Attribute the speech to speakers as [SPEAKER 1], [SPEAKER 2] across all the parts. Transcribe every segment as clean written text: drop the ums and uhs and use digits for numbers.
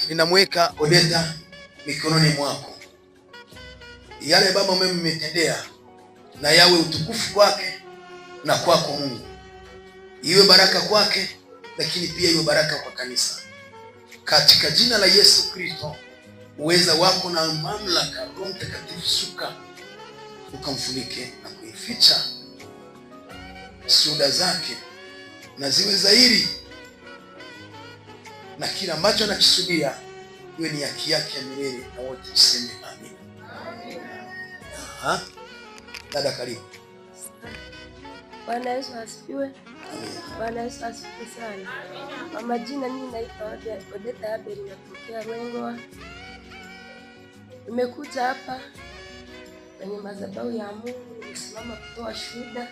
[SPEAKER 1] ninamweka Odeta mikononi mwako. Yale Baba umetendea na yawe utukufu kwake na kwako Mungu, iwe baraka kwake, lakini pia iwe baraka kwa kanisa, katika jina la Yesu Kristo. Uweza wako na mamlaka, Roho Mtakatifu shuka ukamfunike na kuificha shuhuda zake na ziwe dhahiri, na kila ambacho anakisudia iwe ni haki yake ya milele, na wote tuseme amina. Dada karibu.
[SPEAKER 2] Bwana Yesu asifiwe. Bwana Yesu asifiwe sana. Kwa majina mimi naitwa Odeta Abel, natokea Rwengoa. Nimekuja hapa kwenye madhabahu ya Mungu, nimesimama kutoa shuhuda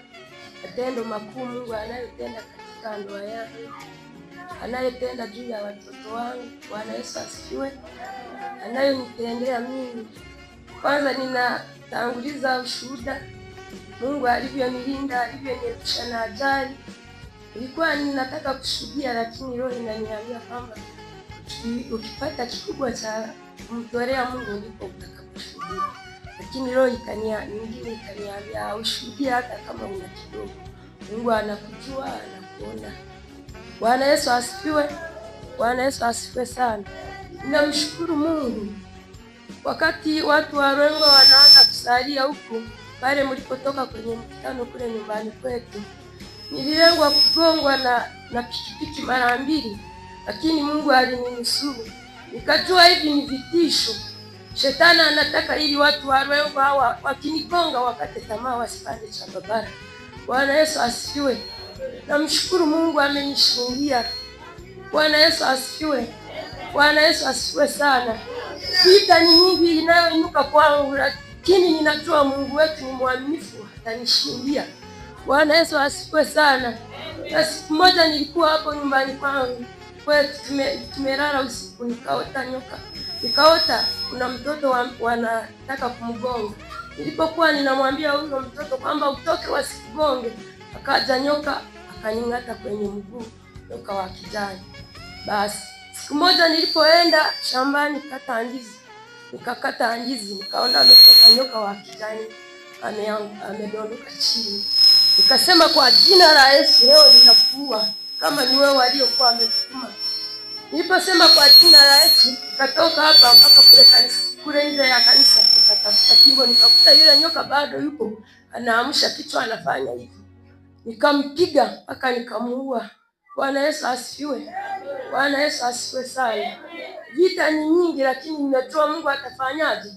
[SPEAKER 2] matendo makuu Mungu anayotenda katika ndoa yangu, anayotenda juu ya watoto wangu. Bwana Yesu asifiwe. Anayonitendea mimi. Kwanza ninatanguliza ushuhuda Mungu alivyonilinda, alivyoniepusha na ajali. Nilikuwa ninataka kushuhudia, lakini roho inaniambia kwamba ukipata kikubwa cha kumtolea Mungu ndipo utakaposhuhudia. Lakini roho nyingine ikaniambia ushuhudie hata kama una kidogo. Mungu anakujua, anakuona. Bwana Yesu asifiwe. Bwana Yesu asifiwe sana. Ninamshukuru Mungu. Wakati watu wa Rwengo wanaanza kusalia huku pale mlipotoka kwenye mkutano kule nyumbani kwetu, nililengwa kugongwa na pikipiki mara 2, lakini Mungu alininusuru. Nikajua hivi ni vitisho. Shetani anataka ili watu wa Rwengo hawa wakinigonga wakate tamaa, wasipande cha barabara. Bwana Yesu asifiwe. Namshukuru Mungu amenishindia. Bwana Yesu asifiwe. Bwana Yesu asifiwe sana. Vita ni nyingi inayoinuka kwangu, lakini ninajua Mungu wetu ni mwaminifu, atanishindia. Bwana Yesu asifiwe sana. Na siku moja nilikuwa hapo nyumbani kwangu kwetu, tumelala usiku, nikaota nyoka. Nikaota kuna mtoto wanataka kumgonga. Nilipokuwa ninamwambia huyo mtoto kwamba utoke wasikugonge, akaja nyoka akaning'ata kwenye mguu, nyoka wa kijani. Basi siku moja nilipoenda shambani kata ndizi, nikakata ndizi, nikaona ametoka nyoka wa kijani amedondoka chini. Nikasema kwa jina la Yesu leo ninakuua, kama ni wewe aliyokuwa ametuma. Niliposema kwa jina la Yesu, nikatoka hapa mpaka kule kanisa, kule nje ya kanisa, nikatafuta kingo, nikakuta yule nyoka bado yupo anaamsha kichwa, anafanya hivi. Nikampiga mpaka nikamuua. Bwana Yesu asifiwe. Bwana Yesu asifiwe sana. Vita ni nyingi, lakini ninajua Mungu atafanyaje?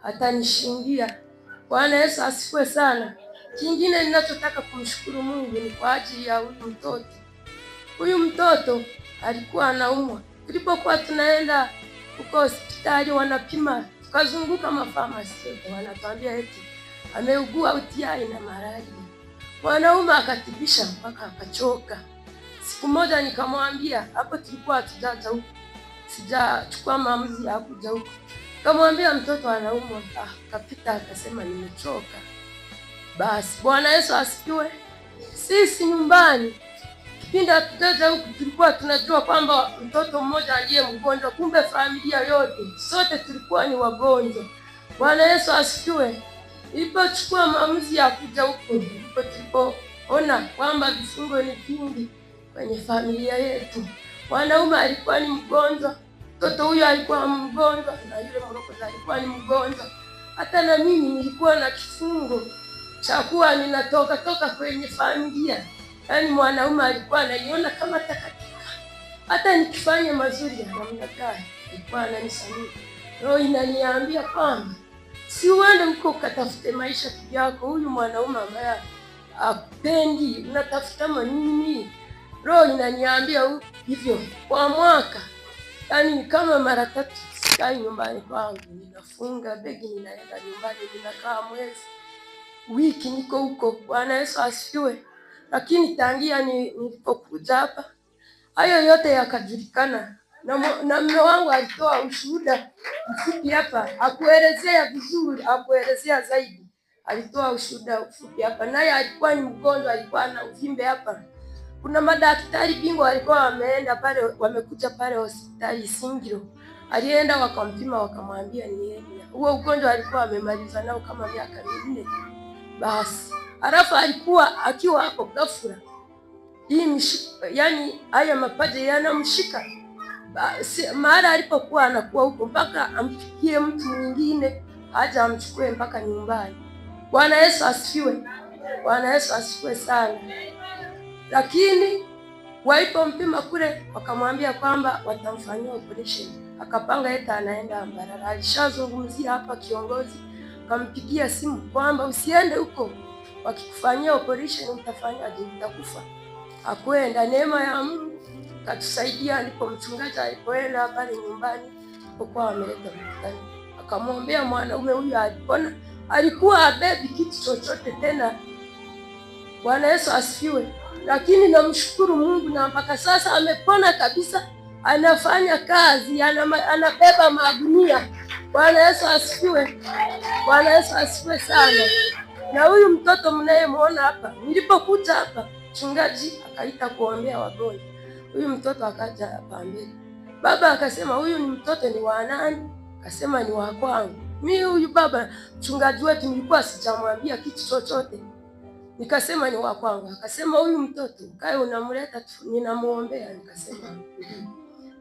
[SPEAKER 2] Atanishindia. Bwana Yesu asifiwe sana. Kingine ninachotaka kumshukuru Mungu ni kwa ajili ya huyu mtoto. Huyu mtoto alikuwa anaumwa. Tulipokuwa tunaenda huko hospitali wanapima, tukazunguka mafamasi, wanatuambia eti ameugua UTI na malaria. Mwanaume akatibisha mpaka akachoka. Siku moja nikamwambia, hapo tulikuwa hatujaja huko, sijachukua maamuzi ya kuja huko. Nikamwambia mtoto anaumwa, akapita akasema nimechoka. Basi Bwana Yesu asifiwe. Sisi nyumbani kipindi hatujaja huku tulikuwa tunajua kwamba mtoto mmoja aliye mgonjwa, kumbe familia yote sote tulikuwa ni wagonjwa. Bwana Yesu asifiwe. Nilipochukua maamuzi ya kuja huko, ndipo tulipoona kwamba vifungo ni vingi kwenye familia yetu. Mwanaume alikuwa ni mgonjwa, mtoto huyo alikuwa mgonjwa, na yule mrokozi alikuwa ni mgonjwa. Hata na mimi nilikuwa na kifungo cha kuwa ninatoka kwenye familia. Yaani mwanaume alikuwa ananiona kama takataka. Hata nikifanya mazuri ya namna gani, alikuwa ananisamehe. Roho inaniambia kwamba si uende huko ukatafute maisha yako. Huyu mwanaume ambaye akupendi, unatafuta nini? Roho inaniambia hivyo. Kwa mwaka, yaani kama mara 3 sikai nyumbani kwangu, ninafunga begi, ninaenda nyumbani, ninakaa mwezi, wiki niko huko. Bwana Yesu asifiwe. Lakini tangia nilipokuja hapa, hayo yote yakajulikana. Na mume wangu alitoa ushuhuda mfupi hapa, hakuelezea vizuri, hakuelezea zaidi. Alitoa ushuhuda mfupi hapa, naye alikuwa ni mgonjwa, alikuwa na uvimbe hapa. Kuna madaktari bingwa walikuwa wameenda pale, wamekuja pale hospitali Singiro, Alienda wakampima, wakamwambia ni hernia. Huo ugonjwa alikuwa amemaliza nao kama miaka 4 basi. Alafu alikuwa akiwa hapo ghafla yani haya mapaja yanamshika mara alipokuwa anakuwa huko, mpaka ampigie mtu mwingine aje amchukue mpaka nyumbani. Bwana Yesu asifiwe. Bwana Yesu asifiwe sana. Lakini walipompima kule wakamwambia kwamba watamfanyia operation. Akapanga eti anaenda Mbarara. Alishazungumzia hapa kiongozi, akampigia simu kwamba usiende huko, wakikufanyia operation utafanyaje? Utakufa. Hakwenda. Neema ya Mungu katusaidia. Alipo mchungaji alipoenda pale nyumbani alipokuwa wameleta mkutano, akamwombea mwanaume huyu, alipona. Alikuwa abebi kitu chochote tena. Bwana Yesu asifiwe. Lakini namshukuru Mungu, na mpaka sasa amepona kabisa, anafanya kazi, anabeba magunia. Bwana Yesu asifiwe. Bwana Yesu asifiwe sana. Na huyu mtoto mnayemwona hapa, nilipokuja hapa mchungaji akaita kuombea wagonjwa. Huyu mtoto akaja hapa mbele. Baba akasema huyu ni mtoto ni wa nani? Akasema ni wa kwangu. Mimi huyu baba mchungaji wetu nilikuwa sijamwambia kitu chochote. Nikasema ni wa kwangu. Akasema huyu mtoto kae unamleta tu, ninamuombea. Nikasema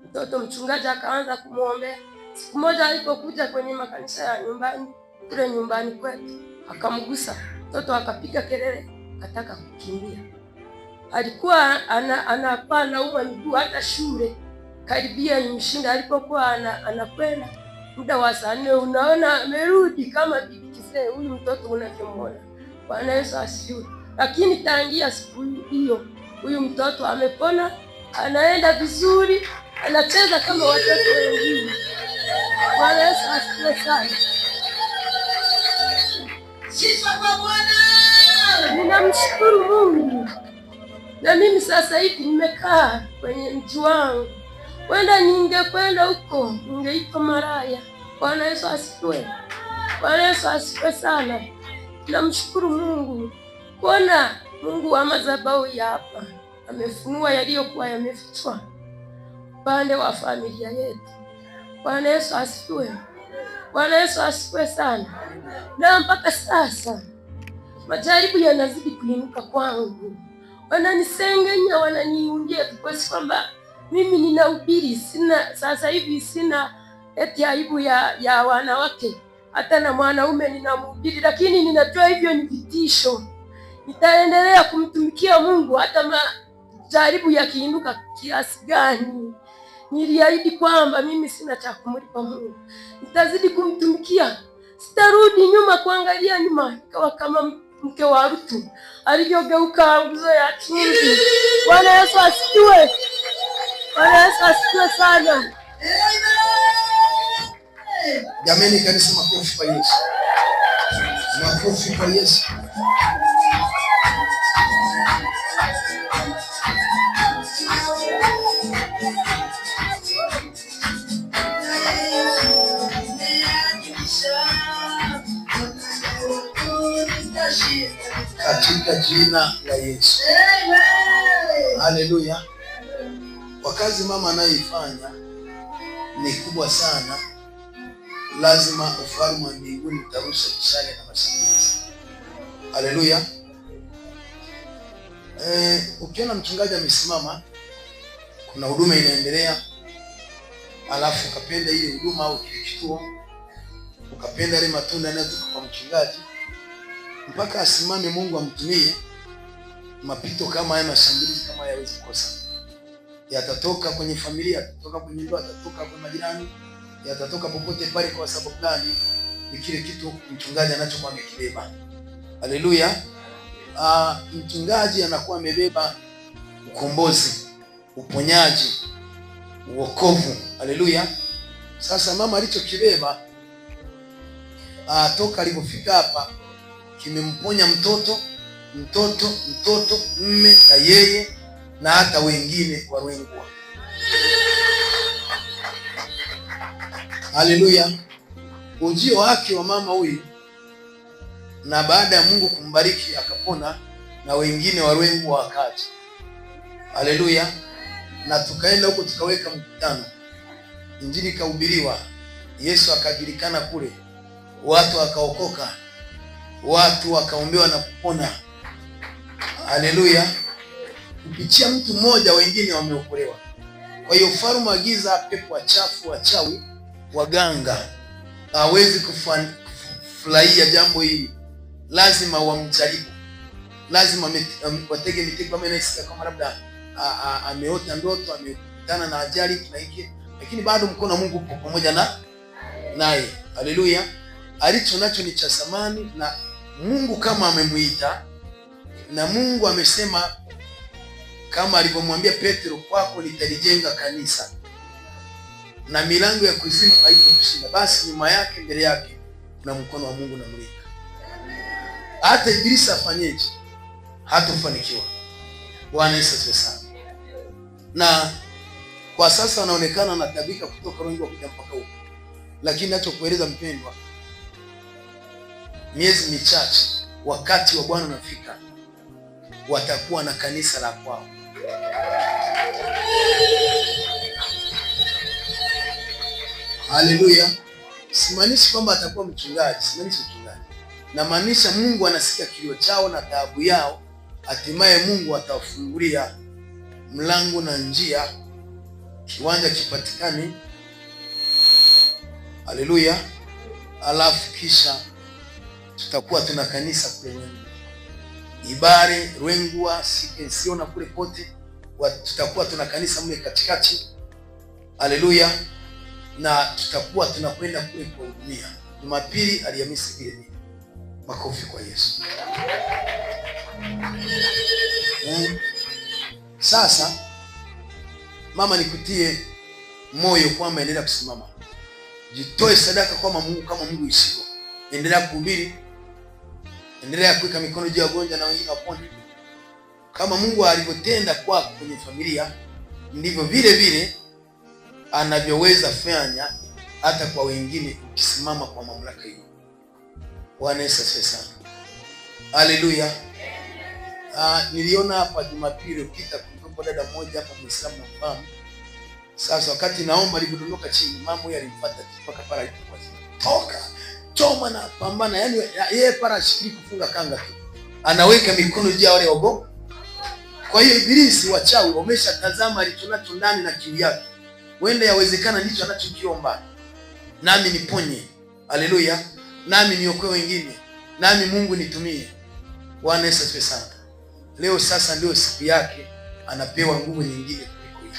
[SPEAKER 2] mtoto. Mchungaji akaanza kumuombea. Siku moja alipokuja kwenye makanisa ya nyumbani, kule nyumbani kwetu, akamgusa mtoto, akapiga kelele, akataka kukimbia. Alikuwa anauma miguu, hata shule karibia imshinda. Alipokuwa anakwenda muda wa saa 4, unaona amerudi kama bibi kizee, huyu mtoto unavyomwona. Bwana Yesu asifiwe. Lakini tangia siku hiyo huyu mtoto amepona, anaenda vizuri, anacheza kama watoto wengine. Bwana Yesu asifiwe sana. Sifa kwa Bwana. Ninamshukuru Mungu. Na mimi sasa hivi nimekaa kwenye mji wangu. Wenda ningekwenda huko, ningeitwa maraya. Bwana Yesu asifiwe. Bwana Yesu asifiwe sana. Namshukuru Mungu kuona Mungu wa madhabahu ya hapa amefunua yaliyokuwa yamefichwa upande wa familia yetu. Bwana Yesu asifiwe. Bwana Yesu asifiwe sana. Na mpaka sasa majaribu yanazidi kuinuka kwangu. Wananisengenya, wananiundia kiasi kwamba mimi ninahubiri, sasa hivi sina eti aibu ya wanawake, hata na mwanaume ninamhubiri, lakini ninajua hivyo ni vitisho. Nitaendelea kumtumikia Mungu hata majaribu yakiinuka kiasi gani. Niliahidi kwamba mimi sina cha kumlipa Mungu. Nitazidi kumtumikia. Sitarudi nyuma kuangalia nyuma, ikawa kama mke wa Rutu alivyogeuka nguzo ya chumvi. Bwana Yesu asifiwe. Bwana Yesu asifiwe sana.
[SPEAKER 1] Jameni kanisa, makofi kwa Yesu. Makofi kwa Yesu. Katika jina la Yesu. Haleluya. Kwa kazi mama anayoifanya ni kubwa sana. Lazima ufalme wa mbinguni utarusha mishale na mashambulizi. Haleluya. Ukiona mchungaji amesimama, kuna huduma inaendelea, alafu ukapenda ile huduma au kile kituo, ukapenda ile matunda yanayotoka kwa mchungaji, mpaka asimame Mungu amtumie, mapito kama haya, mashambulizi kama haya hawezi kukosa. Yatatoka kwenye familia, yatatoka kwenye ndoa, yatatoka kwa majirani, yatatoka popote pale. Kwa sababu gani? Ni kile kitu mchungaji anachokuwa amekibeba. Haleluya. Mchungaji anakuwa amebeba ukombozi, uponyaji, uokovu. Haleluya. Sasa mama alichokibeba toka alipofika hapa kimemponya mtoto, mme na yeye na hata wengine warengwa. Haleluya. Ujio wake wa mama huyu, na baada ya Mungu kumbariki akapona, na wengine warengwa wakaja. Haleluya. Na tukaenda huko tukaweka mkutano. injili ikahubiriwa, Yesu akajulikana kule, watu wakaokoka, watu wakaombewa na kupona. Haleluya! Kupitia mtu mmoja wengine wameokolewa. Kwa hiyo ufalme wa giza, pepo wachafu, wachawi, waganga hawezi kufurahia jambo hili. Lazima wamjaribu, lazima watege mitego. Kama inasikia kama labda ameota ndoto, amekutana na ajali na hiki, lakini bado mkono wa Mungu uko pamoja naye. Haleluya! Alicho nacho ni cha thamani, na Mungu kama amemuita, na Mungu amesema kama alivyomwambia Petro, kwako nitalijenga kanisa na milango ya kuzimu haitakushinda. Basi nyuma yake, mbele yake kuna mkono wa Mungu unamlinda. Hata Ibilisi afanyeje, hatafanikiwa. Bwana Yesu asifiwe sana. Na kwa sasa anaonekana anatabika kutoka Rwanda kuja mpaka huko, lakini nachokueleza mpendwa, miezi michache, wakati wa Bwana unafika, watakuwa na kanisa la kwao. Haleluya! Simaanishi kwamba atakuwa mchungaji, simaanishi mchungaji. Na maanisha Mungu anasikia kilio chao na taabu yao, hatimaye Mungu atawafungulia mlango na njia, kiwanja kipatikane. Haleluya! Alafu kisha tutakuwa tuna kanisa kule Ibare, Rwengua, Sikensio na kule pote tutakuwa tuna kanisa mle katikati. Haleluya! Na tutakuwa tunakwenda kule kuhudumia Jumapili, Alhamisi vile vile. Makofi kwa Yesu. Sasa mama, nikutie moyo kwamba endelea kusimama, jitoe sadaka kwa Mungu kama Mungu isivyo. Endelea kuhubiri, endelea kuweka mikono juu ya wagonjwa na wengine wapone. Kama Mungu alivyotenda kwako kwenye familia, ndivyo vile vile anavyoweza fanya hata kwa wengine, ukisimama kwa mamlaka hiyo. Bwana Yesu asifiwe sana. Haleluya. Niliona hapa Jumapili iliyopita kulikuwa dada mmoja hapa Muislamu nafahamu. Sasa wakati naomba alipodondoka chini, mama huyu alimfuata mpaka pale alipokuwa. Toka, choma na pambana, yani yeye para ashiki kufunga kanga tu. Anaweka mikono juu ya wale wago. Kwa hiyo Ibilisi, wachawi wameshatazama alichonacho ndani na kiu yake. Wenda yawezekana ndicho anachokiomba. Nami niponye. Haleluya. Nami niokoe wengine. Nami Mungu nitumie. Bwana Yesu asifiwe sana. Leo sasa ndio siku yake, anapewa nguvu nyingine kuliko hiyo.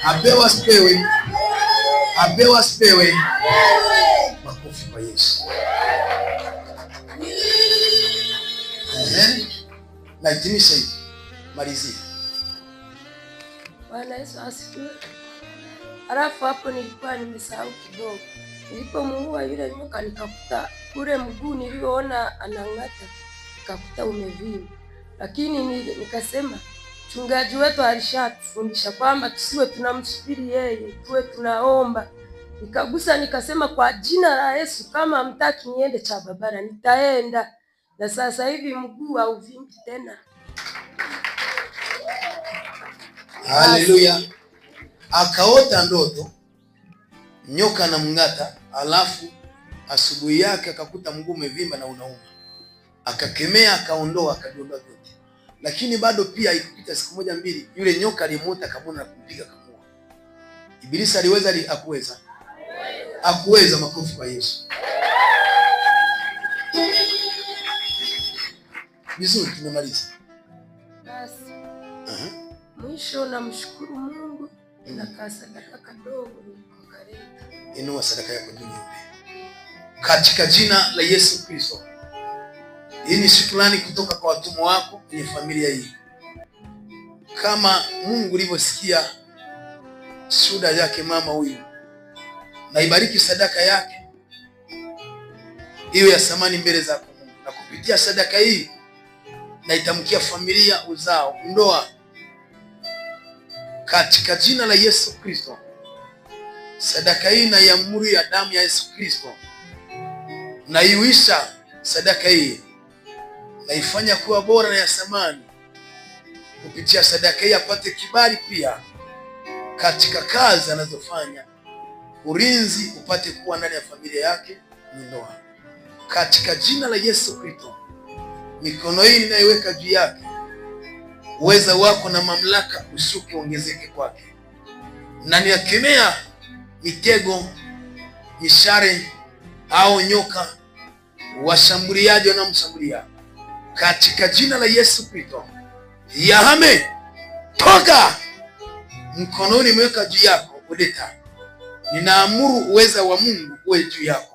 [SPEAKER 1] Apewa sipewe. Apewa sipewe. Makofi kwa Yesu. Na hitimisha hivi. Malizia.
[SPEAKER 2] Bwana Yesu asifiwe. Alafu hapo nilikuwa nimesahau kidogo. Nilipomuua yule nyoka, nikakuta kule mguu niliona anang'ata, nikakuta umevimba. Lakini nikasema mchungaji wetu alishatufundisha kwamba tusiwe tunamsubiri yeye, tuwe tunaomba. Nikagusa nikasema kwa jina la Yesu, kama hamtaki niende Chababara nitaenda. Na sasa hivi mguu hauvimbi tena.
[SPEAKER 1] Haleluya. Akaota ndoto nyoka na mng'ata, alafu asubuhi yake akakuta mguu umevimba na unauma. Akakemea, akaondoa, akadondoa vyote. Lakini bado pia ikipita siku moja mbili, yule nyoka alimuota kabuna na kumpiga kamua. Ibilisi aliweza akuweza? Akuweza. Makofi kwa Yesu. Vizuri, tumemaliza.
[SPEAKER 2] Basi. Mwisho namshukuru Mungu, na sadaka kadogo nilipokaleta.
[SPEAKER 1] Inua sadaka yako juu katika jina la Yesu Kristo. Hii ni shukrani kutoka kwa watumwa wako kwenye familia hii. Kama Mungu ulivyosikia shuhuda yake mama huyu, na ibariki sadaka yake iwe ya thamani mbele zako Mungu. Na kupitia sadaka hii na itamkia familia, uzao, ndoa, katika jina la Yesu Kristo. Sadaka hii na iamuru ya damu ya Yesu Kristo, na iwisha sadaka hii, na ifanya kuwa bora na ya thamani. Kupitia sadaka hii apate kibali pia katika kazi anazofanya, ulinzi upate kuwa ndani ya familia yake, ni ndoa. Katika jina la Yesu Kristo, mikono hii ninaiweka juu yake, uweza wako na mamlaka ushuke, ongezeke kwake, na ninakemea mitego, mishare au nyoka washambuliaji wanaomshambulia katika jina la Yesu Kristo. Yahame, toka! Mkononi nimeweka juu yako Odeta, ninaamuru uweza wa Mungu uwe juu yako.